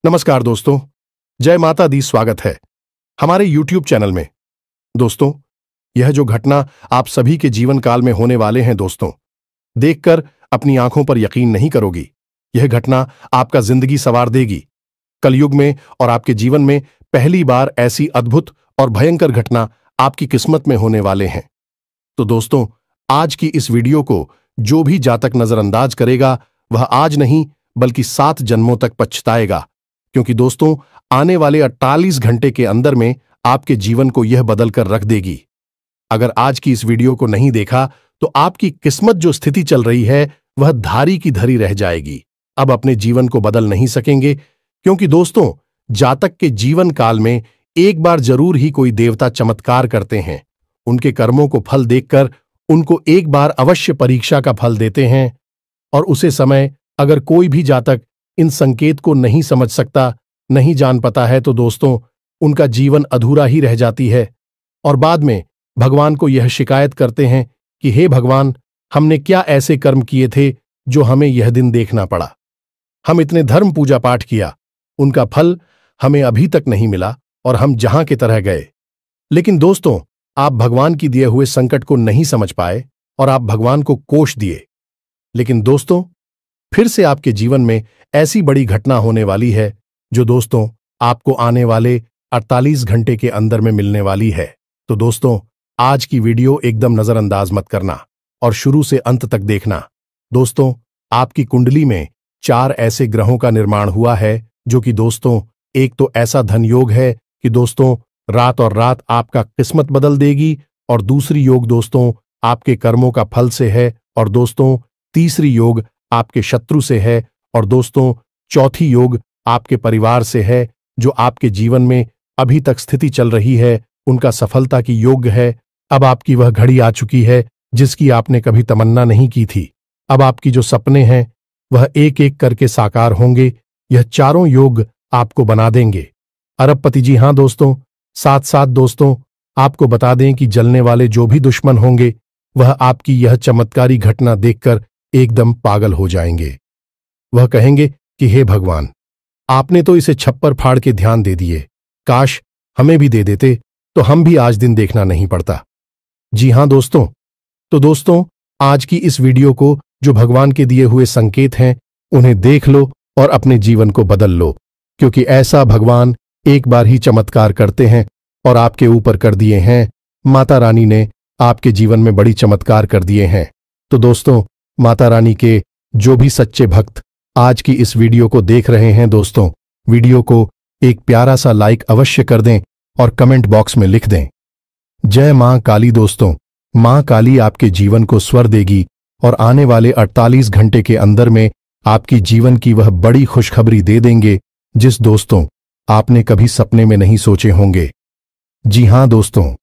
नमस्कार दोस्तों, जय माता दी। स्वागत है हमारे YouTube चैनल में। दोस्तों, यह जो घटना आप सभी के जीवन काल में होने वाले हैं दोस्तों, देखकर अपनी आंखों पर यकीन नहीं करोगी। यह घटना आपका जिंदगी संवार देगी। कलयुग में और आपके जीवन में पहली बार ऐसी अद्भुत और भयंकर घटना आपकी किस्मत में होने वाले हैं। तो दोस्तों, आज की इस वीडियो को जो भी जातक नजरअंदाज करेगा वह आज नहीं बल्कि 7 जन्मों तक पछताएगा, क्योंकि दोस्तों आने वाले 48 घंटे के अंदर में आपके जीवन को यह बदल कर रख देगी। अगर आज की इस वीडियो को नहीं देखा तो आपकी किस्मत जो स्थिति चल रही है वह धारी की धरी रह जाएगी। अब अपने जीवन को बदल नहीं सकेंगे, क्योंकि दोस्तों जातक के जीवन काल में एक बार जरूर ही कोई देवता चमत्कार करते हैं। उनके कर्मों को फल देखकर उनको एक बार अवश्य परीक्षा का फल देते हैं, और उसे समय अगर कोई भी जातक इन संकेत को नहीं समझ सकता, नहीं जान पाता है, तो दोस्तों उनका जीवन अधूरा ही रह जाती है और बाद में भगवान को यह शिकायत करते हैं कि हे भगवान, हमने क्या ऐसे कर्म किए थे जो हमें यह दिन देखना पड़ा। हम इतने धर्म पूजा पाठ किया, उनका फल हमें अभी तक नहीं मिला और हम जहां की तरह गए। लेकिन दोस्तों, आप भगवान की दिए हुए संकट को नहीं समझ पाए और आप भगवान को कोष दिए। लेकिन दोस्तों, फिर से आपके जीवन में ऐसी बड़ी घटना होने वाली है जो दोस्तों आपको आने वाले 48 घंटे के अंदर में मिलने वाली है। तो दोस्तों, आज की वीडियो एकदम नजरअंदाज मत करना और शुरू से अंत तक देखना। दोस्तों, आपकी कुंडली में 4 ऐसे ग्रहों का निर्माण हुआ है जो कि दोस्तों, एक तो ऐसा धन योग है कि दोस्तों रात और रात आपका किस्मत बदल देगी, और दूसरी योग दोस्तों आपके कर्मों का फल से है, और दोस्तों तीसरी योग आपके शत्रु से है, और दोस्तों चौथी योग आपके परिवार से है, जो आपके जीवन में अभी तक स्थिति चल रही है उनका सफलता की योग्य है। अब आपकी वह घड़ी आ चुकी है जिसकी आपने कभी तमन्ना नहीं की थी। अब आपकी जो सपने हैं वह एक एक करके साकार होंगे। यह चारों योग आपको बना देंगे अरबपति। जी हां दोस्तों, साथ साथ दोस्तों आपको बता दें कि जलने वाले जो भी दुश्मन होंगे वह आपकी यह चमत्कारी घटना देखकर एकदम पागल हो जाएंगे। वह कहेंगे कि हे भगवान, आपने तो इसे छप्पर फाड़ के ध्यान दे दिए, काश हमें भी दे देते तो हम भी आज दिन देखना नहीं पड़ता। जी हां दोस्तों, तो दोस्तों आज की इस वीडियो को जो भगवान के दिए हुए संकेत हैं उन्हें देख लो और अपने जीवन को बदल लो, क्योंकि ऐसा भगवान एक बार ही चमत्कार करते हैं और आपके ऊपर कर दिए हैं। माता रानी ने आपके जीवन में बड़ी चमत्कार कर दिए हैं। तो दोस्तों, माता रानी के जो भी सच्चे भक्त आज की इस वीडियो को देख रहे हैं दोस्तों, वीडियो को एक प्यारा सा लाइक अवश्य कर दें और कमेंट बॉक्स में लिख दें जय मां काली। दोस्तों, मां काली आपके जीवन को स्वर देगी और आने वाले 48 घंटे के अंदर में आपकी जीवन की वह बड़ी खुशखबरी दे देंगे जिस दोस्तों आपने कभी सपने में नहीं सोचे होंगे। जी हां दोस्तों,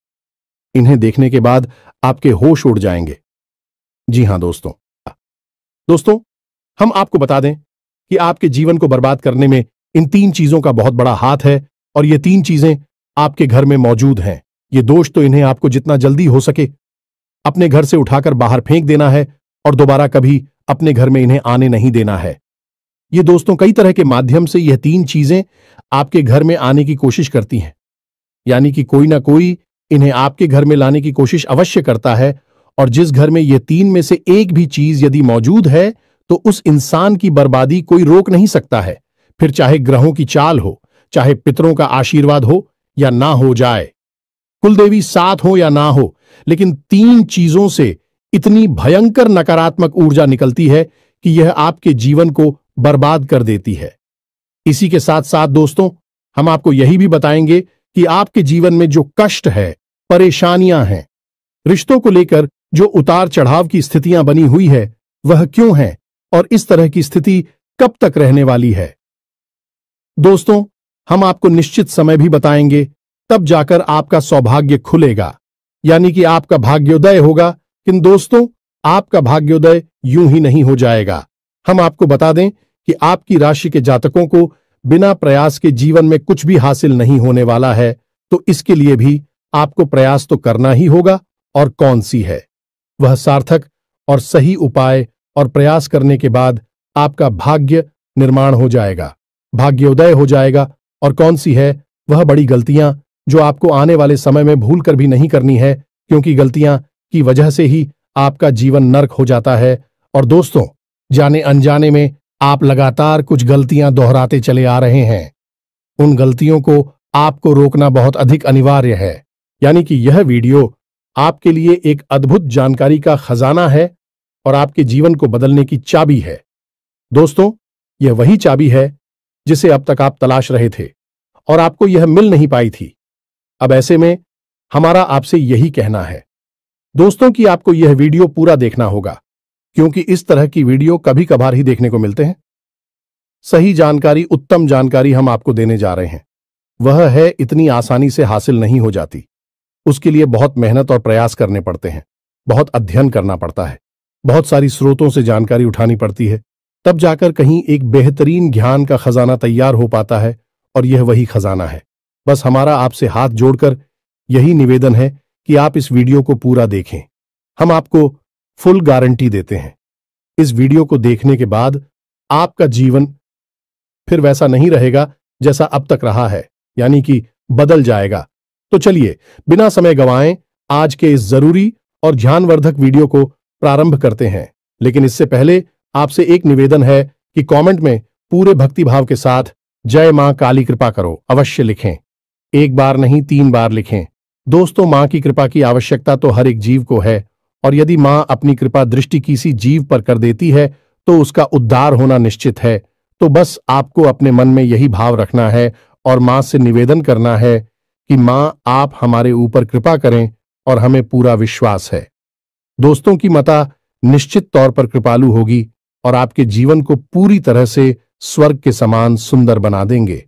इन्हें देखने के बाद आपके होश उड़ जाएंगे। जी हां दोस्तों, हम आपको बता दें कि आपके जीवन को बर्बाद करने में इन 3 चीजों का बहुत बड़ा हाथ है, और ये 3 चीजें आपके घर में मौजूद हैं। ये दोष तो इन्हें आपको जितना जल्दी हो सके अपने घर से उठाकर बाहर फेंक देना है और दोबारा कभी अपने घर में इन्हें आने नहीं देना है। ये दोस्तों कई तरह के माध्यम से यह 3 चीजें आपके घर में आने की कोशिश करती हैं, यानी कि कोई ना कोई इन्हें आपके घर में लाने की कोशिश अवश्य करता है, और जिस घर में ये 3 में से एक भी चीज यदि मौजूद है तो उस इंसान की बर्बादी कोई रोक नहीं सकता है। फिर चाहे ग्रहों की चाल हो, चाहे पितरों का आशीर्वाद हो या ना हो जाए, कुलदेवी साथ हो या ना हो, लेकिन 3 चीजों से इतनी भयंकर नकारात्मक ऊर्जा निकलती है कि यह आपके जीवन को बर्बाद कर देती है। इसी के साथ साथ दोस्तों हम आपको यही भी बताएंगे कि आपके जीवन में जो कष्ट है, परेशानियां हैं, रिश्तों को लेकर जो उतार चढ़ाव की स्थितियां बनी हुई है वह क्यों है और इस तरह की स्थिति कब तक रहने वाली है। दोस्तों, हम आपको निश्चित समय भी बताएंगे, तब जाकर आपका सौभाग्य खुलेगा, यानी कि आपका भाग्योदय होगा। किंतु दोस्तों, आपका भाग्योदय यूं ही नहीं हो जाएगा। हम आपको बता दें कि आपकी राशि के जातकों को बिना प्रयास के जीवन में कुछ भी हासिल नहीं होने वाला है, तो इसके लिए भी आपको प्रयास तो करना ही होगा, और कौन सी है वह सार्थक और सही उपाय और प्रयास करने के बाद आपका भाग्य निर्माण हो जाएगा। भाग्योदय हो जाएगा और कौन सी है वह बड़ी गलतियां जो आपको आने वाले समय में भूल कर भी नहीं करनी है, क्योंकि गलतियां की वजह से ही आपका जीवन नर्क हो जाता है। और दोस्तों, जाने अनजाने में आप लगातार कुछ गलतियां दोहराते चले आ रहे हैं। उन गलतियों को आपको रोकना बहुत अधिक अनिवार्य है। यानी कि यह वीडियो आपके लिए एक अद्भुत जानकारी का खजाना है और आपके जीवन को बदलने की चाबी है। दोस्तों, यह वही चाबी है जिसे अब तक आप तलाश रहे थे और आपको यह मिल नहीं पाई थी। अब ऐसे में हमारा आपसे यही कहना है दोस्तों कि आपको यह वीडियो पूरा देखना होगा, क्योंकि इस तरह की वीडियो कभी कभार ही देखने को मिलते हैं। सही जानकारी, उत्तम जानकारी हम आपको देने जा रहे हैं। वह है इतनी आसानी से हासिल नहीं हो जाती। उसके लिए बहुत मेहनत और प्रयास करने पड़ते हैं, बहुत अध्ययन करना पड़ता है, बहुत सारी स्रोतों से जानकारी उठानी पड़ती है, तब जाकर कहीं एक बेहतरीन ज्ञान का खजाना तैयार हो पाता है। और यह वही खजाना है। बस हमारा आपसे हाथ जोड़कर यही निवेदन है कि आप इस वीडियो को पूरा देखें। हम आपको फुल गारंटी देते हैं, इस वीडियो को देखने के बाद आपका जीवन फिर वैसा नहीं रहेगा जैसा अब तक रहा है, यानी कि बदल जाएगा। तो चलिए बिना समय गंवाएं आज के इस जरूरी और ध्यानवर्धक वीडियो को प्रारंभ करते हैं। लेकिन इससे पहले आपसे एक निवेदन है कि कमेंट में पूरे भक्तिभाव के साथ जय मां काली कृपा करो अवश्य लिखें। एक बार नहीं 3 बार लिखें। दोस्तों, मां की कृपा की आवश्यकता तो हर एक जीव को है, और यदि मां अपनी कृपा दृष्टि किसी जीव पर कर देती है तो उसका उद्धार होना निश्चित है। तो बस आपको अपने मन में यही भाव रखना है और मां से निवेदन करना है कि मां आप हमारे ऊपर कृपा करें, और हमें पूरा विश्वास है दोस्तों की माता निश्चित तौर पर कृपालु होगी और आपके जीवन को पूरी तरह से स्वर्ग के समान सुंदर बना देंगे।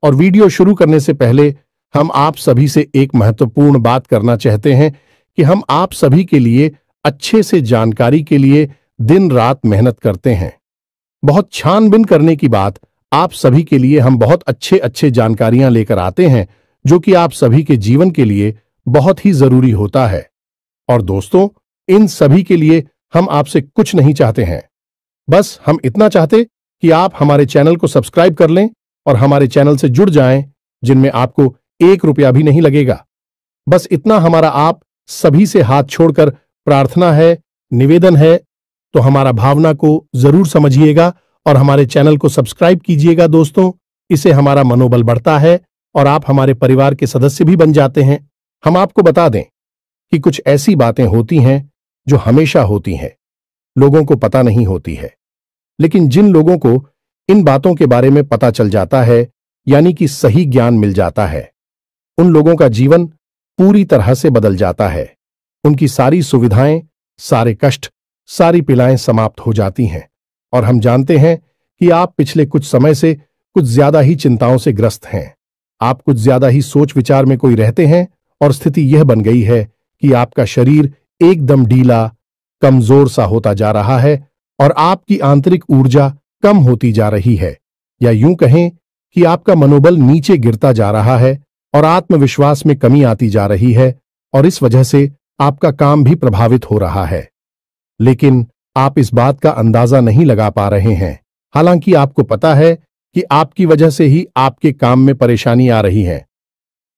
और वीडियो शुरू करने से पहले हम आप सभी से एक महत्वपूर्ण बात करना चाहते हैं कि हम आप सभी के लिए अच्छे से जानकारी के लिए दिन रात मेहनत करते हैं। बहुत छानबीन करने की बात, आप सभी के लिए हम बहुत अच्छे जानकारियां लेकर आते हैं जो कि आप सभी के जीवन के लिए बहुत ही जरूरी होता है। और दोस्तों, इन सभी के लिए हम आपसे कुछ नहीं चाहते हैं, बस हम इतना चाहते कि आप हमारे चैनल को सब्सक्राइब कर लें और हमारे चैनल से जुड़ जाएं, जिनमें आपको 1 रुपया भी नहीं लगेगा। बस इतना हमारा आप सभी से हाथ छोड़कर प्रार्थना है, निवेदन है। तो हमारा भावना को जरूर समझिएगा और हमारे चैनल को सब्सक्राइब कीजिएगा दोस्तों। इससे हमारा मनोबल बढ़ता है और आप हमारे परिवार के सदस्य भी बन जाते हैं। हम आपको बता दें कि कुछ ऐसी बातें होती हैं जो हमेशा होती हैं, लोगों को पता नहीं होती है, लेकिन जिन लोगों को इन बातों के बारे में पता चल जाता है, यानी कि सही ज्ञान मिल जाता है, उन लोगों का जीवन पूरी तरह से बदल जाता है। उनकी सारी सुविधाएं, सारे कष्ट, सारी पीड़ाएं समाप्त हो जाती हैं। और हम जानते हैं कि आप पिछले कुछ समय से कुछ ज्यादा ही चिंताओं से ग्रस्त हैं। आप कुछ ज्यादा ही सोच विचार में कोई रहते हैं और स्थिति यह बन गई है कि आपका शरीर एकदम ढीला, कमजोर सा होता जा रहा है और आपकी आंतरिक ऊर्जा कम होती जा रही है, या यूं कहें कि आपका मनोबल नीचे गिरता जा रहा है और आत्मविश्वास में कमी आती जा रही है, और इस वजह से आपका काम भी प्रभावित हो रहा है। लेकिन आप इस बात का अंदाजा नहीं लगा पा रहे हैं। हालांकि आपको पता है कि आपकी वजह से ही आपके काम में परेशानी आ रही है।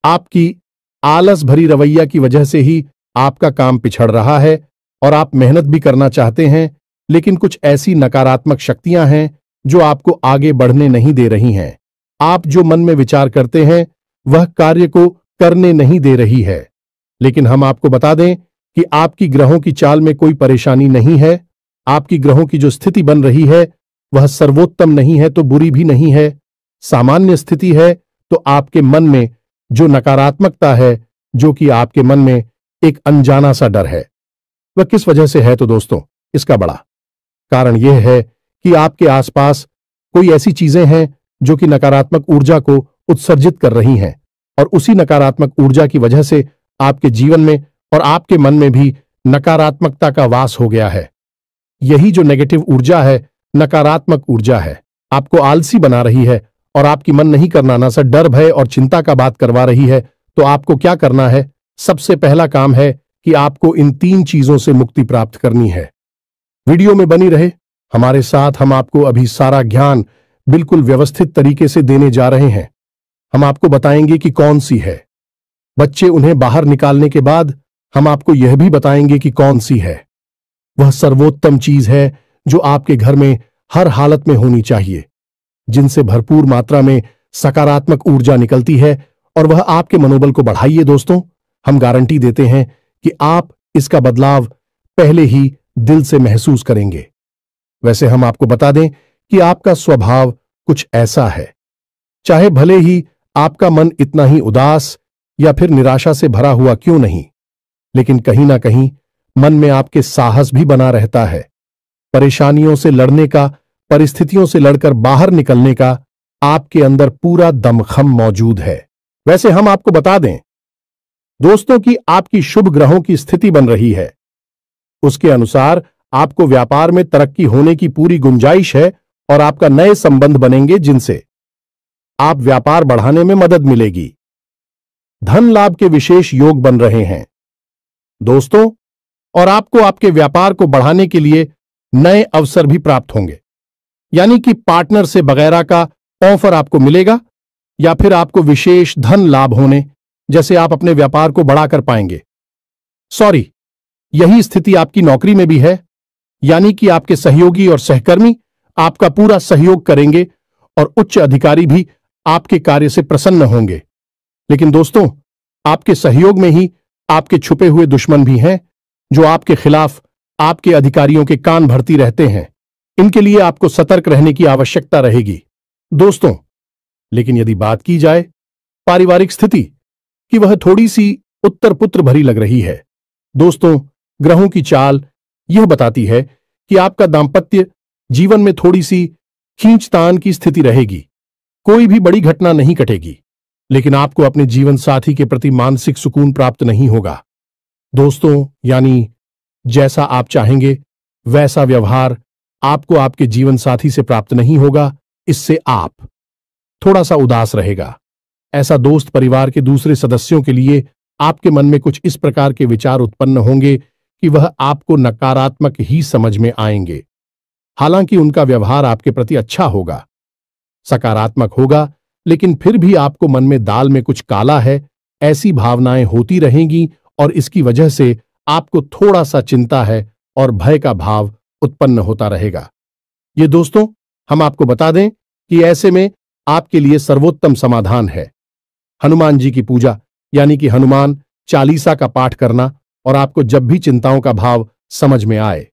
आपकी आलस भरी रवैया की वजह से ही आपका काम पिछड़ रहा है और आप मेहनत भी करना चाहते हैं, लेकिन कुछ ऐसी नकारात्मक शक्तियां हैं जो आपको आगे बढ़ने नहीं दे रही हैं। आप जो मन में विचार करते हैं वह कार्य को करने नहीं दे रही है। लेकिन हम आपको बता दें कि आपकी ग्रहों की चाल में कोई परेशानी नहीं है। आपकी ग्रहों की जो स्थिति बन रही है वह सर्वोत्तम नहीं है तो बुरी भी नहीं है, सामान्य स्थिति है। तो आपके मन में जो नकारात्मकता है, जो कि आपके मन में एक अनजाना सा डर है, वह किस वजह से है? तो दोस्तों, इसका बड़ा कारण यह है कि आपके आसपास कोई ऐसी चीजें हैं जो कि नकारात्मक ऊर्जा को उत्सर्जित कर रही हैं, और उसी नकारात्मक ऊर्जा की वजह से आपके जीवन में और आपके मन में भी नकारात्मकता का वास हो गया है। यही जो नेगेटिव ऊर्जा है, नकारात्मक ऊर्जा है, आपको आलसी बना रही है और आपकी मन नहीं करना ना सा डर, भय और चिंता का बात करवा रही है। तो आपको क्या करना है? सबसे पहला काम है कि आपको इन 3 चीजों से मुक्ति प्राप्त करनी है। वीडियो में बनी रहे हमारे साथ, हम आपको अभी सारा ज्ञान बिल्कुल व्यवस्थित तरीके से देने जा रहे हैं। हम आपको बताएंगे कि कौन सी है। बच्चे उन्हें बाहर निकालने के बाद हम आपको यह भी बताएंगे कि कौन सी है। वह सर्वोत्तम चीज है जो आपके घर में हर हालत में होनी चाहिए, जिनसे भरपूर मात्रा में सकारात्मक ऊर्जा निकलती है और वह आपके मनोबल को बढ़ाइए। दोस्तों, हम गारंटी देते हैं कि आप इसका बदलाव पहले ही दिल से महसूस करेंगे। वैसे हम आपको बता दें कि आपका स्वभाव कुछ ऐसा है, चाहे भले ही आपका मन इतना ही उदास या फिर निराशा से भरा हुआ क्यों नहीं, लेकिन कहीं ना कहीं मन में आपके साहस भी बना रहता है। परेशानियों से लड़ने का, परिस्थितियों से लड़कर बाहर निकलने का आपके अंदर पूरा दमखम मौजूद है। वैसे हम आपको बता दें दोस्तों कि आपकी शुभ ग्रहों की स्थिति बन रही है। उसके अनुसार आपको व्यापार में तरक्की होने की पूरी गुंजाइश है और आपका नए संबंध बनेंगे जिनसे आप व्यापार बढ़ाने में मदद मिलेगी। धन लाभ के विशेष योग बन रहे हैं दोस्तों, और आपको आपके व्यापार को बढ़ाने के लिए नए अवसर भी प्राप्त होंगे, यानी कि पार्टनर से वगैरह का ऑफर आपको मिलेगा या फिर आपको विशेष धन लाभ होने जैसे आप अपने व्यापार को बढ़ा कर पाएंगे। यही स्थिति आपकी नौकरी में भी है, यानी कि आपके सहयोगी और सहकर्मी आपका पूरा सहयोग करेंगे और उच्च अधिकारी भी आपके कार्य से प्रसन्न होंगे। लेकिन दोस्तों, आपके सहयोग में ही आपके छुपे हुए दुश्मन भी हैं जो आपके खिलाफ आपके अधिकारियों के कान भरती रहते हैं। इनके लिए आपको सतर्क रहने की आवश्यकता रहेगी दोस्तों। लेकिन यदि बात की जाए पारिवारिक स्थिति की, वह थोड़ी सी उत्तर पुत्र भरी लग रही है दोस्तों। ग्रहों की चाल यह बताती है कि आपका दांपत्य जीवन में थोड़ी सी खींचतान की स्थिति रहेगी। कोई भी बड़ी घटना नहीं घटेगी, लेकिन आपको अपने जीवन साथी के प्रति मानसिक सुकून प्राप्त नहीं होगा दोस्तों। यानी जैसा आप चाहेंगे वैसा व्यवहार आपको आपके जीवन साथी से प्राप्त नहीं होगा। इससे आप थोड़ा सा उदास रहेगा। ऐसा दोस्त परिवार के दूसरे सदस्यों के लिए आपके मन में कुछ इस प्रकार के विचार उत्पन्न होंगे कि वह आपको नकारात्मक ही समझ में आएंगे। हालांकि उनका व्यवहार आपके प्रति अच्छा होगा, सकारात्मक होगा, लेकिन फिर भी आपको मन में दाल में कुछ काला है ऐसी भावनाएं होती रहेंगी और इसकी वजह से आपको थोड़ा सा चिंता है और भय का भाव उत्पन्न होता रहेगा। ये दोस्तों, हम आपको बता दें कि ऐसे में आपके लिए सर्वोत्तम समाधान है हनुमान जी की पूजा, यानी कि हनुमान चालीसा का पाठ करना। और आपको जब भी चिंताओं का भाव समझ में आए,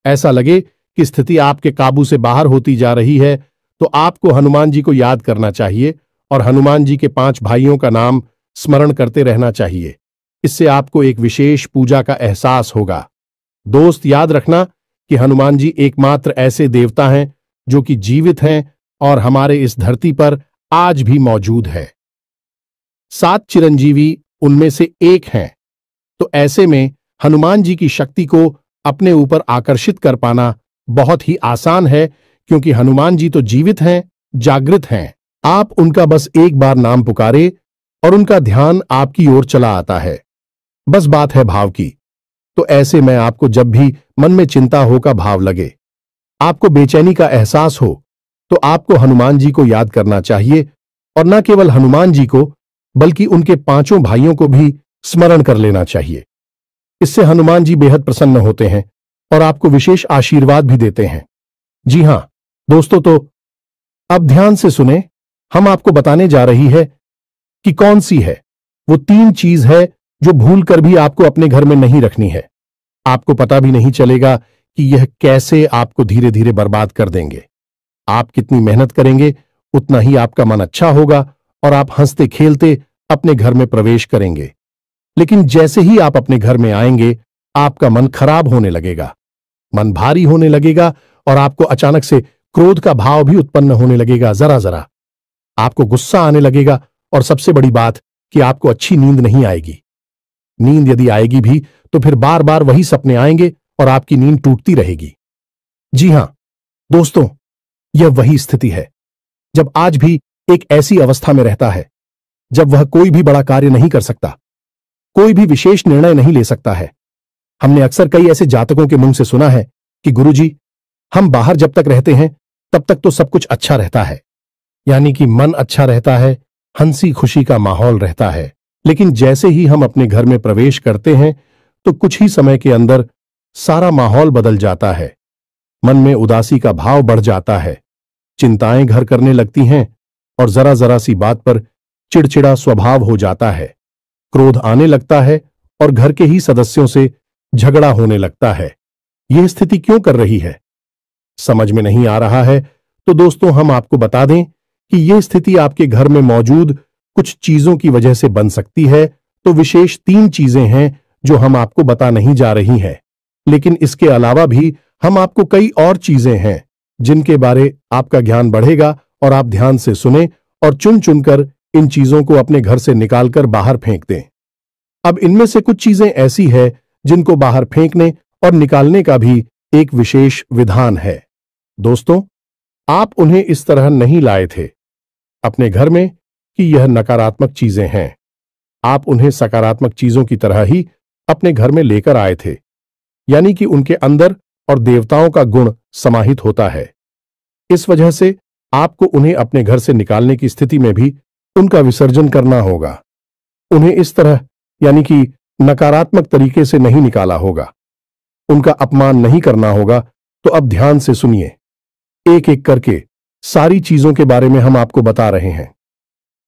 ऐसा लगे कि स्थिति आपके काबू से बाहर होती जा रही है, तो आपको हनुमान जी को याद करना चाहिए और हनुमान जी के 5 भाइयों का नाम स्मरण करते रहना चाहिए। इससे आपको एक विशेष पूजा का एहसास होगा। दोस्त, याद रखना कि हनुमान जी एकमात्र ऐसे देवता हैं जो कि जीवित हैं और हमारे इस धरती पर आज भी मौजूद है। 7 चिरंजीवी उनमें से एक हैं, तो ऐसे में हनुमान जी की शक्ति को अपने ऊपर आकर्षित कर पाना बहुत ही आसान है, क्योंकि हनुमान जी तो जीवित हैं, जागृत हैं। आप उनका बस एक बार नाम पुकारे और उनका ध्यान आपकी ओर चला आता है। बस बात है भाव की। तो ऐसे में आपको जब भी मन में चिंता हो का भाव लगे, आपको बेचैनी का एहसास हो, तो आपको हनुमान जी को याद करना चाहिए और न केवल हनुमान जी को बल्कि उनके 5 भाइयों को भी स्मरण कर लेना चाहिए। इससे हनुमान जी बेहद प्रसन्न होते हैं और आपको विशेष आशीर्वाद भी देते हैं। जी हां दोस्तों, तो अब ध्यान से सुने, हम आपको बताने जा रही है कि कौन सी है वो 3 चीज है जो भूल कर भी आपको अपने घर में नहीं रखनी है। आपको पता भी नहीं चलेगा कि यह कैसे आपको धीरे धीरे बर्बाद कर देंगे। आप कितनी मेहनत करेंगे उतना ही आपका मन अच्छा होगा और आप हंसते खेलते अपने घर में प्रवेश करेंगे। लेकिन जैसे ही आप अपने घर में आएंगे, आपका मन खराब होने लगेगा, मन भारी होने लगेगा और आपको अचानक से क्रोध का भाव भी उत्पन्न होने लगेगा। जरा जरा आपको गुस्सा आने लगेगा और सबसे बड़ी बात कि आपको अच्छी नींद नहीं आएगी। नींद यदि आएगी भी तो फिर बार बार वही सपने आएंगे और आपकी नींद टूटती रहेगी। जी हां दोस्तों, यह वही स्थिति है जब आज भी एक ऐसी अवस्था में रहता है जब वह कोई भी बड़ा कार्य नहीं कर सकता, कोई भी विशेष निर्णय नहीं ले सकता है। हमने अक्सर कई ऐसे जातकों के मुंह से सुना है कि गुरुजी, हम बाहर जब तक रहते हैं तब तक तो सब कुछ अच्छा रहता है, यानी कि मन अच्छा रहता है, हंसी खुशी का माहौल रहता है। लेकिन जैसे ही हम अपने घर में प्रवेश करते हैं तो कुछ ही समय के अंदर सारा माहौल बदल जाता है। मन में उदासी का भाव बढ़ जाता है, चिंताएं घर करने लगती हैं और जरा जरा सी बात पर चिड़चिड़ा स्वभाव हो जाता है। क्रोध आने लगता है और घर के ही सदस्यों से झगड़ा होने लगता है। यह स्थिति क्यों कर रही है, समझ में नहीं आ रहा है तो दोस्तों हम आपको बता दें कि यह स्थिति आपके घर में मौजूद कुछ चीजों की वजह से बन सकती है। तो विशेष 3 चीजें हैं जो हम आपको बता नहीं जा रही हैं, लेकिन इसके अलावा भी हम आपको कई और चीजें हैं जिनके बारे आपका ज्ञान बढ़ेगा और आप ध्यान से सुने और चुन चुनकर इन चीजों को अपने घर से निकालकर बाहर फेंक दें। अब इनमें से कुछ चीजें ऐसी है जिनको बाहर फेंकने और निकालने का भी एक विशेष विधान है। दोस्तों, आप उन्हें इस तरह नहीं लाए थे अपने घर में कि यह नकारात्मक चीजें हैं। आप उन्हें सकारात्मक चीजों की तरह ही अपने घर में लेकर आए थे, यानी कि उनके अंदर और देवताओं का गुण समाहित होता है। इस वजह से आपको उन्हें अपने घर से निकालने की स्थिति में भी उनका विसर्जन करना होगा। उन्हें इस तरह यानी कि नकारात्मक तरीके से नहीं निकाला होगा, उनका अपमान नहीं करना होगा। तो अब ध्यान से सुनिए, एक एक करके सारी चीजों के बारे में हम आपको बता रहे हैं।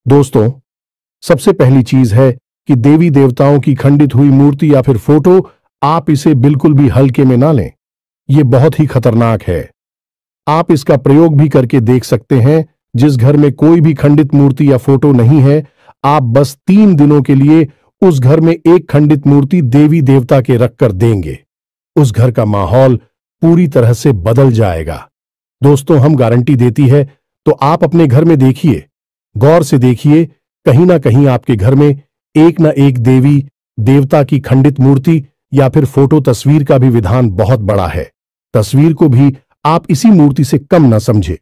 दोस्तों, सबसे पहली चीज है कि देवी देवताओं की खंडित हुई मूर्ति या फिर फोटो, आप इसे बिल्कुल भी हल्के में ना लें। यह बहुत ही खतरनाक है। आप इसका प्रयोग भी करके देख सकते हैं। जिस घर में कोई भी खंडित मूर्ति या फोटो नहीं है, आप बस 3 दिनों के लिए उस घर में एक खंडित मूर्ति देवी देवता के रखकर देंगे, उस घर का माहौल पूरी तरह से बदल जाएगा। दोस्तों, हम गारंटी देती है, तो आप अपने घर में देखिए, गौर से देखिए, कहीं ना कहीं आपके घर में एक ना एक देवी देवता की खंडित मूर्ति या फिर फोटो तस्वीर का भी विधान बहुत बड़ा है। तस्वीर को भी आप इसी मूर्ति से कम न समझे।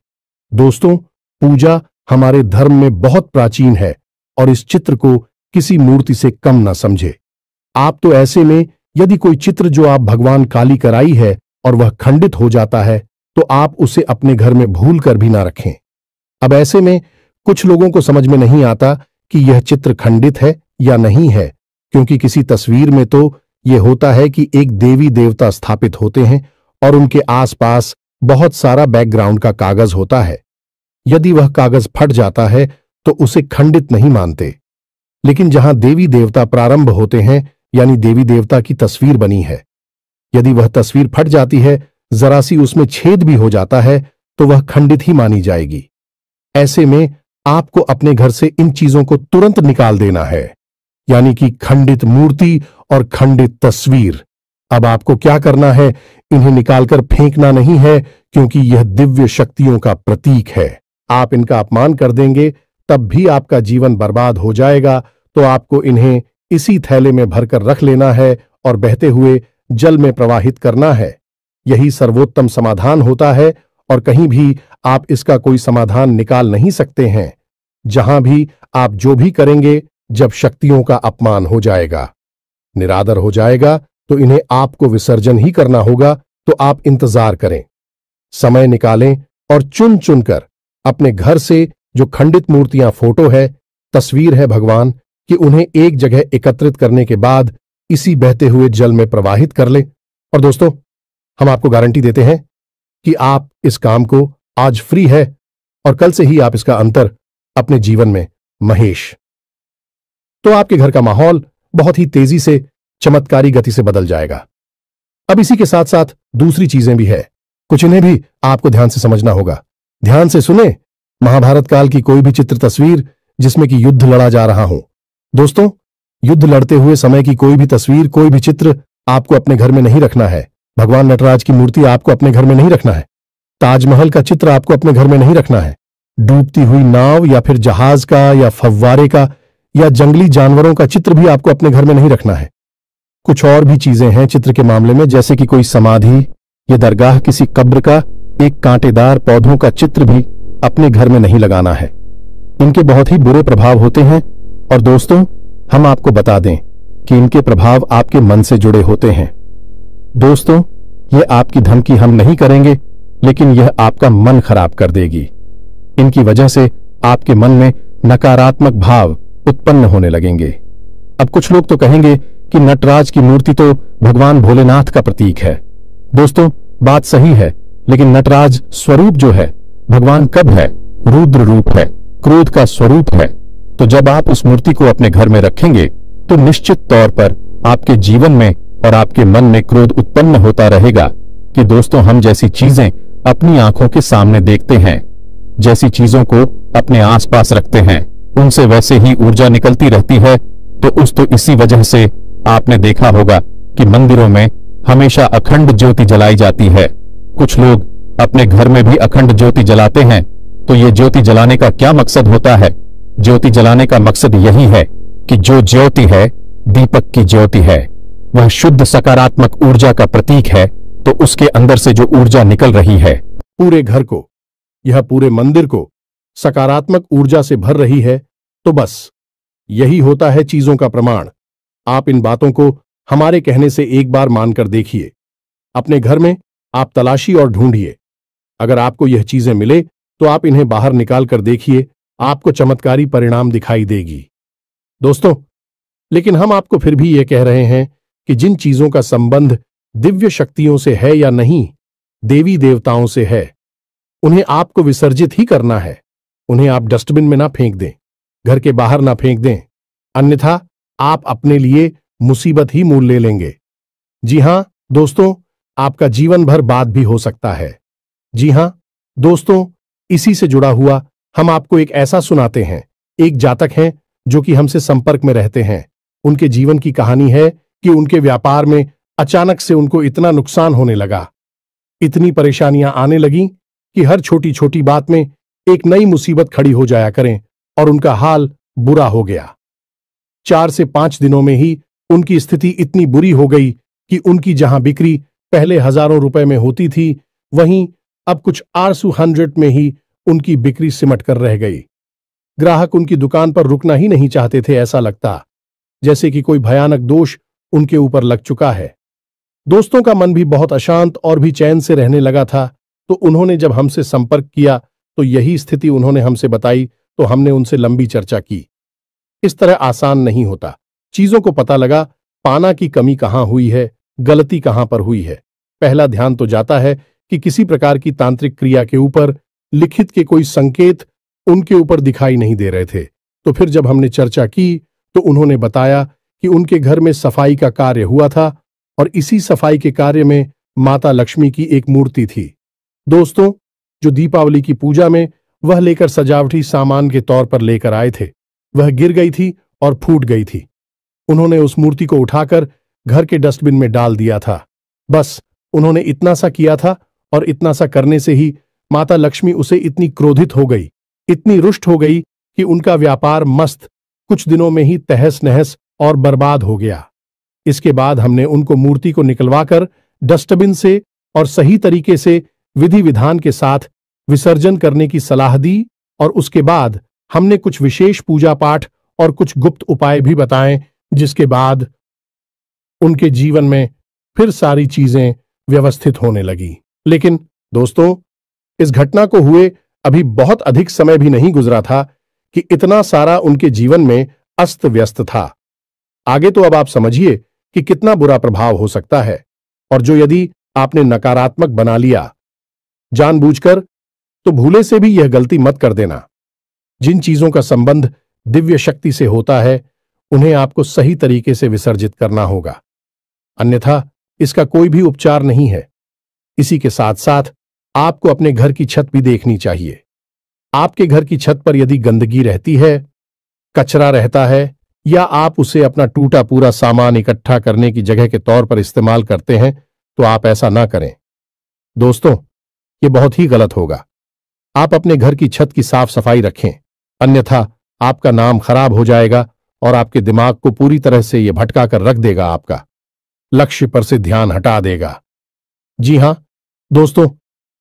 दोस्तों, पूजा हमारे धर्म में बहुत प्राचीन है और इस चित्र को किसी मूर्ति से कम न समझे। आप तो ऐसे में यदि कोई चित्र जो आप भगवान काली कराई है और वह खंडित हो जाता है तो आप उसे अपने घर में भूल कर भी ना रखें। अब ऐसे में कुछ लोगों को समझ में नहीं आता कि यह चित्र खंडित है या नहीं है, क्योंकि किसी तस्वीर में तो यह होता है कि एक देवी देवता स्थापित होते हैं और उनके आसपास बहुत सारा बैकग्राउंड का कागज होता है। यदि वह कागज फट जाता है तो उसे खंडित नहीं मानते, लेकिन जहां देवी देवता प्रारंभ होते हैं यानी देवी देवता की तस्वीर बनी है, यदि वह तस्वीर फट जाती है, जरा सी उसमें छेद भी हो जाता है, तो वह खंडित ही मानी जाएगी। ऐसे में आपको अपने घर से इन चीजों को तुरंत निकाल देना है, यानी कि खंडित मूर्ति और खंडित तस्वीर। अब आपको क्या करना है, इन्हें निकालकर फेंकना नहीं है, क्योंकि यह दिव्य शक्तियों का प्रतीक है। आप इनका अपमान कर देंगे तब भी आपका जीवन बर्बाद हो जाएगा। तो आपको इन्हें इसी थैले में भरकर रख लेना है और बहते हुए जल में प्रवाहित करना है। यही सर्वोत्तम समाधान होता है और कहीं भी आप इसका कोई समाधान निकाल नहीं सकते हैं। जहां भी आप जो भी करेंगे, जब शक्तियों का अपमान हो जाएगा, निरादर हो जाएगा, तो इन्हें आपको विसर्जन ही करना होगा। तो आप इंतजार करें, समय निकालें और चुन चुनकर अपने घर से जो खंडित मूर्तियां, फोटो है, तस्वीर है भगवान कि उन्हें एक जगह एकत्रित करने के बाद इसी बहते हुए जल में प्रवाहित कर लें। और दोस्तों, हम आपको गारंटी देते हैं कि आप इस काम को आज फ्री है और कल से ही आप इसका अंतर अपने जीवन में महेश, तो आपके घर का माहौल बहुत ही तेजी से चमत्कारी गति से बदल जाएगा। अब इसी के साथ साथ दूसरी चीजें भी है, कुछ इन्हें भी आपको ध्यान से समझना होगा। ध्यान से सुने, महाभारत काल की कोई भी चित्र तस्वीर जिसमें कि युद्ध लड़ा जा रहा हो, दोस्तों, युद्ध लड़ते हुए समय की कोई भी तस्वीर, कोई भी चित्र आपको अपने घर में नहीं रखना है। भगवान नटराज की मूर्ति आपको अपने घर में नहीं रखना है। ताजमहल का चित्र आपको अपने घर में नहीं रखना है। डूबती हुई नाव या फिर जहाज का या फव्वारे का या जंगली जानवरों का चित्र भी आपको अपने घर में नहीं रखना है। कुछ और भी चीजें हैं चित्र के मामले में, जैसे कि कोई समाधि या दरगाह, किसी कब्र का एक कांटेदार पौधों का चित्र भी अपने घर में नहीं लगाना है। इनके बहुत ही बुरे प्रभाव होते हैं और दोस्तों, हम आपको बता दें कि इनके प्रभाव आपके मन से जुड़े होते हैं। दोस्तों, ये आपकी धमकी हम नहीं करेंगे, लेकिन यह आपका मन खराब कर देगी। इनकी वजह से आपके मन में नकारात्मक भाव उत्पन्न होने लगेंगे। अब कुछ लोग तो कहेंगे कि नटराज की मूर्ति तो भगवान भोलेनाथ का प्रतीक है। दोस्तों, बात सही है, लेकिन नटराज स्वरूप जो है भगवान कब है? रुद्र रूप है, क्रोध का स्वरूप है। तो जब आप उस मूर्ति को अपने घर में रखेंगे तो निश्चित तौर पर आपके जीवन में और आपके मन में क्रोध उत्पन्न होता रहेगा कि दोस्तों, हम जैसी चीजें अपनी आंखों के सामने देखते हैं, जैसी चीजों को अपने आसपास रखते हैं, उनसे वैसे ही ऊर्जा निकलती रहती है। तो इसी वजह से आपने देखा होगा कि मंदिरों में हमेशा अखंड ज्योति जलाई जाती है। कुछ लोग अपने घर में भी अखंड ज्योति जलाते हैं। तो ये ज्योति जलाने का क्या मकसद होता है? ज्योति जलाने का मकसद यही है कि जो ज्योति है दीपक की ज्योति है, वह शुद्ध सकारात्मक ऊर्जा का प्रतीक है। तो उसके अंदर से जो ऊर्जा निकल रही है पूरे घर को, यह पूरे मंदिर को सकारात्मक ऊर्जा से भर रही है, तो बस यही होता है चीजों का प्रमाण। आप इन बातों को हमारे कहने से एक बार मानकर देखिए। अपने घर में आप तलाशी और ढूंढिए। अगर आपको यह चीजें मिले तो आप इन्हें बाहर निकाल कर देखिए, आपको चमत्कारी परिणाम दिखाई देगी। दोस्तों, लेकिन हम आपको फिर भी यह कह रहे हैं कि जिन चीजों का संबंध दिव्य शक्तियों से है या नहीं, देवी देवताओं से है, उन्हें आपको विसर्जित ही करना है। उन्हें आप डस्टबिन में ना फेंक दें, घर के बाहर ना फेंक दें, अन्यथा आप अपने लिए मुसीबत ही मोल ले लेंगे। जी हां दोस्तों, आपका जीवन भर बाद भी हो सकता है। जी हां दोस्तों, इसी से जुड़ा हुआ हम आपको एक ऐसा सुनाते हैं। एक जातक हैं जो कि हमसे संपर्क में रहते हैं। उनके जीवन की कहानी है कि उनके व्यापार में अचानक से उनको इतना नुकसान होने लगा, इतनी परेशानियां आने लगीं कि हर छोटी छोटी बात में एक नई मुसीबत खड़ी हो जाया करें और उनका हाल बुरा हो गया। 4 से 5 दिनों में ही उनकी स्थिति इतनी बुरी हो गई कि उनकी जहां बिक्री पहले हजारों रुपए में होती थी, वहीं अब कुछ आरसू 100 में ही उनकी बिक्री सिमट कर रह गई। ग्राहक उनकी दुकान पर रुकना ही नहीं चाहते थे। ऐसा लगता जैसे कि कोई भयानक दोष उनके ऊपर लग चुका है। दोस्तों का मन भी बहुत अशांत और भी चैन से रहने लगा था। तो उन्होंने जब हमसे संपर्क किया तो यही स्थिति उन्होंने हमसे बताई, तो हमने उनसे लंबी चर्चा की। इस तरह आसान नहीं होता। चीजों को पता लगा पाना की कमी कहां हुई है, गलती कहां पर हुई है। पहला ध्यान तो जाता है कि किसी प्रकार की तांत्रिक क्रिया के ऊपर लिखित के कोई संकेत उनके ऊपर दिखाई नहीं दे रहे थे। तो फिर जब हमने चर्चा की तो उन्होंने बताया कि उनके घर में सफाई का कार्य हुआ था और इसी सफाई के कार्य में माता लक्ष्मी की एक मूर्ति थी। दोस्तों, जो दीपावली की पूजा में वह लेकर सजावटी सामान के तौर पर लेकर आए थे, वह गिर गई थी और फूट गई थी। उन्होंने उस मूर्ति को उठाकर घर के डस्टबिन में डाल दिया था। बस उन्होंने इतना सा किया था और इतना सा करने से ही माता लक्ष्मी उसे इतनी क्रोधित हो गई, इतनी रुष्ट हो गई कि उनका व्यापार मस्त कुछ दिनों में ही तहस नहस और बर्बाद हो गया। इसके बाद हमने उनको मूर्ति को निकलवाकर डस्टबिन से और सही तरीके से विधि विधान के साथ विसर्जन करने की सलाह दी और उसके बाद हमने कुछ विशेष पूजा पाठ और कुछ गुप्त उपाय भी बताएं, जिसके बाद उनके जीवन में फिर सारी चीजें व्यवस्थित होने लगी। लेकिन दोस्तों, इस घटना को हुए अभी बहुत अधिक समय भी नहीं गुजरा था कि इतना सारा उनके जीवन में अस्त व्यस्त था। आगे तो अब आप समझिए कि कितना बुरा प्रभाव हो सकता है। और जो यदि आपने नकारात्मक बना लिया जानबूझकर, तो भूले से भी यह गलती मत कर देना। जिन चीजों का संबंध दिव्य शक्ति से होता है, उन्हें आपको सही तरीके से विसर्जित करना होगा, अन्यथा इसका कोई भी उपचार नहीं है। इसी के साथ साथ आपको अपने घर की छत भी देखनी चाहिए। आपके घर की छत पर यदि गंदगी रहती है, कचरा रहता है, या आप उसे अपना टूटा पूरा सामान इकट्ठा करने की जगह के तौर पर इस्तेमाल करते हैं, तो आप ऐसा ना करें। दोस्तों, ये बहुत ही गलत होगा। आप अपने घर की छत की साफ सफाई रखें, अन्यथा आपका नाम खराब हो जाएगा और आपके दिमाग को पूरी तरह से यह भटका कर रख देगा, आपका लक्ष्य पर से ध्यान हटा देगा। जी हां दोस्तों,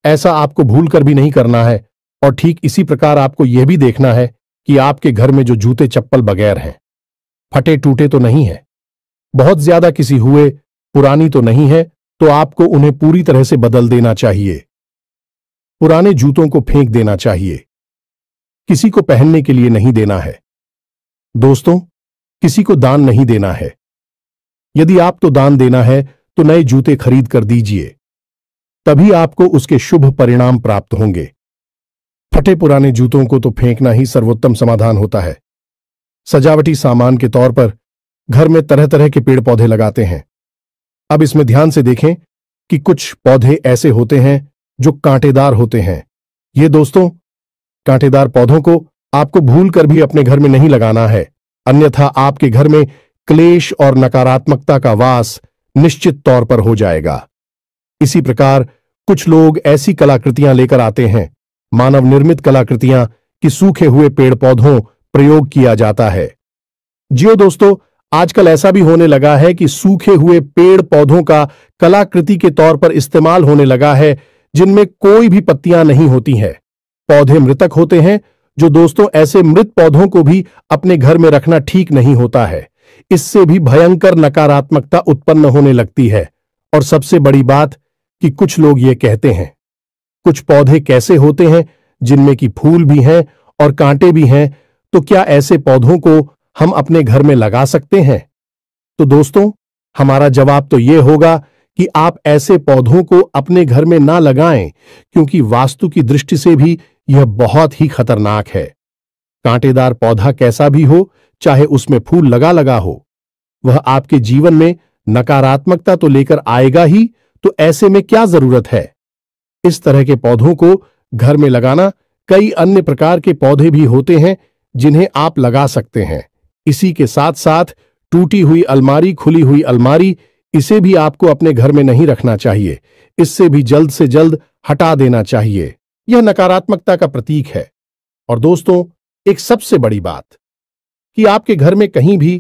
ऐसा आपको भूल कर भी नहीं करना है। और ठीक इसी प्रकार आपको यह भी देखना है कि आपके घर में जो जूते चप्पल बगैर हैं, फटे टूटे तो नहीं है, बहुत ज्यादा किसी हुए पुरानी तो नहीं है, तो आपको उन्हें पूरी तरह से बदल देना चाहिए। पुराने जूतों को फेंक देना चाहिए। किसी को पहनने के लिए नहीं देना है। दोस्तों, किसी को दान नहीं देना है। यदि आपको दान देना है तो नए जूते खरीद कर दीजिए, तभी आपको उसके शुभ परिणाम प्राप्त होंगे। फटे पुराने जूतों को तो फेंकना ही सर्वोत्तम समाधान होता है। सजावटी सामान के तौर पर घर में तरह तरह के पेड़ पौधे लगाते हैं। अब इसमें ध्यान से देखें कि कुछ पौधे ऐसे होते हैं जो कांटेदार होते हैं। ये दोस्तों, कांटेदार पौधों को आपको भूल कर भी अपने घर में नहीं लगाना है, अन्यथा आपके घर में क्लेश और नकारात्मकता का वास निश्चित तौर पर हो जाएगा। इसी प्रकार कुछ लोग ऐसी कलाकृतियां लेकर आते हैं, मानव निर्मित कलाकृतियां, कि सूखे हुए पेड़ पौधों प्रयोग किया जाता है। जियो दोस्तों, आजकल ऐसा भी होने लगा है कि सूखे हुए पेड़ पौधों का कलाकृति के तौर पर इस्तेमाल होने लगा है, जिनमें कोई भी पत्तियां नहीं होती हैं। पौधे मृतक होते हैं, जो दोस्तों ऐसे मृत पौधों को भी अपने घर में रखना ठीक नहीं होता है। इससे भी भयंकर नकारात्मकता उत्पन्न होने लगती है। और सबसे बड़ी बात कि कुछ लोग ये कहते हैं, कुछ पौधे कैसे होते हैं जिनमें कि फूल भी हैं और कांटे भी हैं, तो क्या ऐसे पौधों को हम अपने घर में लगा सकते हैं? तो दोस्तों, हमारा जवाब तो यह होगा कि आप ऐसे पौधों को अपने घर में ना लगाएं, क्योंकि वास्तु की दृष्टि से भी यह बहुत ही खतरनाक है। कांटेदार पौधा कैसा भी हो, चाहे उसमें फूल लगा लगा हो, वह आपके जीवन में नकारात्मकता तो लेकर आएगा ही, तो ऐसे में क्या जरूरत है? इस तरह के पौधों को घर में लगाना, कई अन्य प्रकार के पौधे भी होते हैं जिन्हें आप लगा सकते हैं। इसी के साथ साथ टूटी हुई अलमारी, खुली हुई अलमारी, इसे भी आपको अपने घर में नहीं रखना चाहिए। इससे भी जल्द से जल्द हटा देना चाहिए। यह नकारात्मकता का प्रतीक है। और दोस्तों, एक सबसे बड़ी बात कि आपके घर में कहीं भी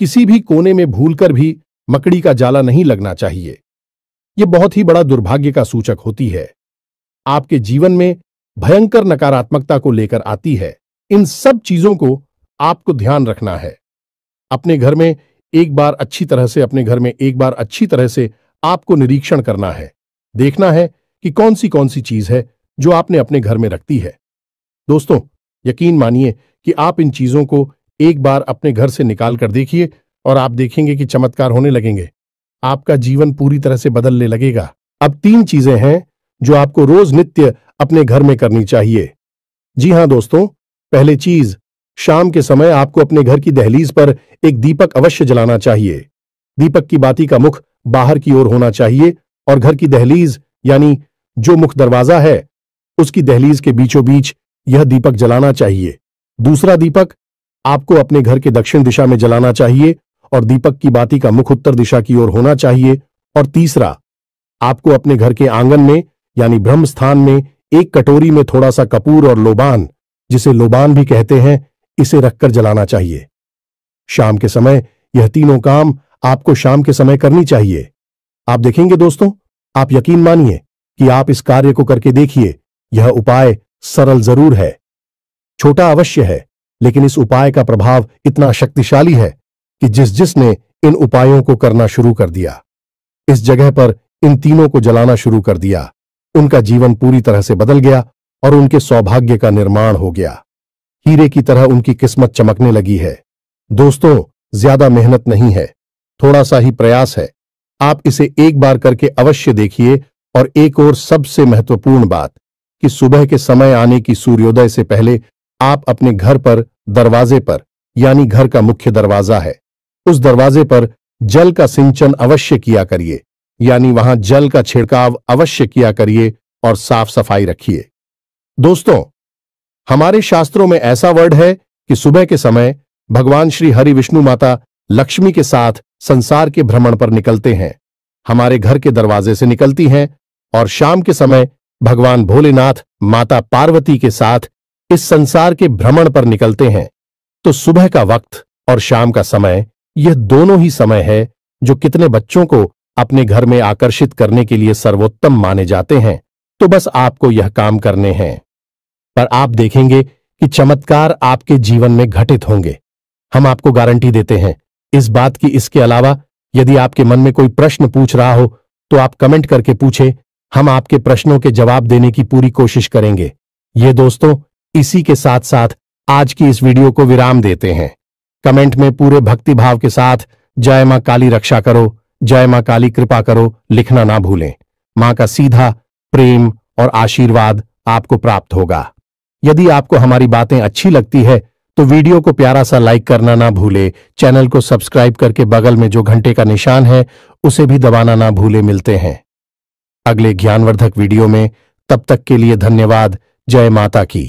किसी भी कोने में भूलकर भी मकड़ी का जाला नहीं लगना चाहिए। यह बहुत ही बड़ा दुर्भाग्य का सूचक होती है, आपके जीवन में भयंकर नकारात्मकता को लेकर आती है। इन सब चीजों को आपको ध्यान रखना है। अपने घर में एक बार अच्छी तरह से आपको निरीक्षण करना है। देखना है कि कौन सी चीज है जो आपने अपने घर में रखती है। दोस्तों, यकीन मानिए कि आप इन चीजों को एक बार अपने घर से निकाल कर देखिए और आप देखेंगे कि चमत्कार होने लगेंगे। आपका जीवन पूरी तरह से बदलने लगेगा। अब 3 चीजें हैं जो आपको रोज नित्य अपने घर में करनी चाहिए। जी हां दोस्तों, पहली चीज, शाम के समय आपको अपने घर की दहलीज पर एक दीपक अवश्य जलाना चाहिए। दीपक की बाती का मुख बाहर की ओर होना चाहिए और घर की दहलीज यानी जो मुख्य दरवाजा है उसकी दहलीज के बीचों बीच यह दीपक जलाना चाहिए। दूसरा दीपक आपको अपने घर के दक्षिण दिशा में जलाना चाहिए और दीपक की बाती का मुख उत्तर दिशा की ओर होना चाहिए। और तीसरा, आपको अपने घर के आंगन में यानी ब्रह्म स्थान में एक कटोरी में थोड़ा सा कपूर और लोबान, जिसे लोबान भी कहते हैं, इसे रखकर जलाना चाहिए। शाम के समय यह तीनों काम आपको शाम के समय करनी चाहिए। आप देखेंगे दोस्तों, आप यकीन मानिए कि आप इस कार्य को करके देखिए। यह उपाय सरल जरूर है, छोटा अवश्य है, लेकिन इस उपाय का प्रभाव इतना शक्तिशाली है कि जिसने इन उपायों को करना शुरू कर दिया, इस जगह पर इन तीनों को जलाना शुरू कर दिया, उनका जीवन पूरी तरह से बदल गया और उनके सौभाग्य का निर्माण हो गया। हीरे की तरह उनकी किस्मत चमकने लगी है। दोस्तों, ज्यादा मेहनत नहीं है, थोड़ा सा ही प्रयास है। आप इसे एक बार करके अवश्य देखिए। और एक और सबसे महत्वपूर्ण बात कि सुबह के समय आने की सूर्योदय से पहले आप अपने घर पर दरवाजे पर, यानी घर का मुख्य दरवाजा है, उस दरवाजे पर जल का सिंचन अवश्य किया करिए, यानी वहां जल का छिड़काव अवश्य किया करिए और साफ सफाई रखिए। दोस्तों, हमारे शास्त्रों में ऐसा वर्ड है कि सुबह के समय भगवान श्री हरि विष्णु माता लक्ष्मी के साथ संसार के भ्रमण पर निकलते हैं, हमारे घर के दरवाजे से निकलती हैं, और शाम के समय भगवान भोलेनाथ माता पार्वती के साथ इस संसार के भ्रमण पर निकलते हैं। तो सुबह का वक्त और शाम का समय, यह दोनों ही समय है जो कितने बच्चों को अपने घर में आकर्षित करने के लिए सर्वोत्तम माने जाते हैं। तो बस आपको यह काम करने हैं, पर आप देखेंगे कि चमत्कार आपके जीवन में घटित होंगे। हम आपको गारंटी देते हैं इस बात की। इसके अलावा यदि आपके मन में कोई प्रश्न पूछ रहा हो तो आप कमेंट करके पूछें, हम आपके प्रश्नों के जवाब देने की पूरी कोशिश करेंगे। ये दोस्तों, इसी के साथ साथ आज की इस वीडियो को विराम देते हैं। कमेंट में पूरे भक्ति भाव के साथ जय मां काली रक्षा करो, जय मां काली कृपा करो लिखना ना भूलें। मां का सीधा प्रेम और आशीर्वाद आपको प्राप्त होगा। यदि आपको हमारी बातें अच्छी लगती है तो वीडियो को प्यारा सा लाइक करना ना भूले। चैनल को सब्सक्राइब करके बगल में जो घंटे का निशान है उसे भी दबाना ना भूले। मिलते हैं अगले ज्ञानवर्धक वीडियो में। तब तक के लिए धन्यवाद। जय माता की।